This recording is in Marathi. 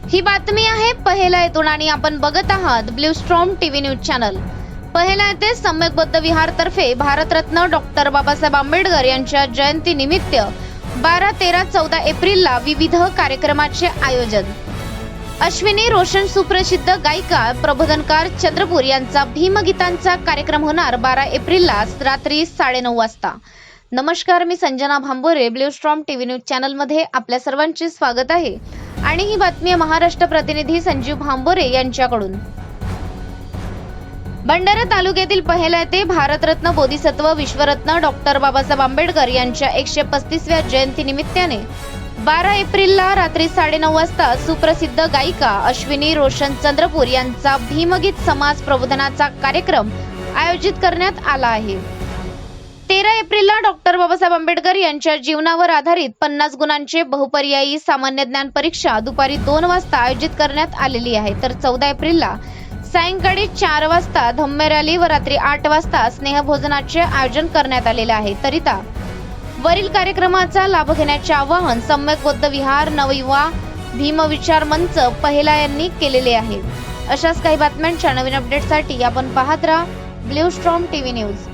ही बातमी आहे पहिला येथून आणि आपण बघत आहात blue storm TV news channel. पहिला येथे सम्यक बौद्ध विहार तर्फे भारतरत्न डॉक्टर बाबासाहेब आंबेडकर यांच्या जयंती निमित्त 12, 13, 14 एप्रिलला विविध कार्यक्रमाचे आयोजन। अश्विनी रोशन सुप्रसिद्ध गायिका प्रबोधनकार चंद्रपूर यांचा भीमगीतांचा कार्यक्रम होणार 12 एप्रिलला रात्री 9:30 वाजता। नमस्कार, मी Sanjana Bhambore, blue storm TV news channel मध्ये आपल्या सर्वांचे स्वागत आहे आणि ही बातमी महाराष्ट्र प्रतिनिधी संजीव भांबोरे यांच्याकडून। भंडारा तालुक्यातील पहिला येथे भारतरत्न बोधिसत्व विश्वरत्न डॉक्टर बाबासाहेब आंबेडकर यांच्या 135व्या जयंती निमित्ताने 12 एप्रिलला रात्री 9:30 वाजता सुप्रसिद्ध गायिका अश्विनी रोशन चंद्रपूर यांचा भीमगीत समाज प्रबोधनाचा कार्यक्रम आयोजित करण्यात आला आहे। 13 एप्रिलला डॉक्टर बाबासाहेब आंबेडकर यांच्या जीवनावर आधारित 50 गुणांचे बहुपर्यायी सामान्य ज्ञान परीक्षा दुपारी 2 वाजता आयोजित करण्यात आलेली आहे। तर 14 एप्रिलला सायंकाळी 4 वाजता धम्म रॅली व रात्री 8 वाजता स्नेहभोजनाचे आयोजन करण्यात आलेले आहे। तरीता वरील कार्यक्रमाचा लाभ घेण्याचे आवाहन सम्यक बौद्ध विहार नवयुवा भीम विचार मंच पहिला यांनी केलेले आहे। अशाच काही बातम्यांच्या नवीन अपडेटसाठी आपण पाहत राहा ब्ल्यू स्टॉर्म टीव्ही न्यूज।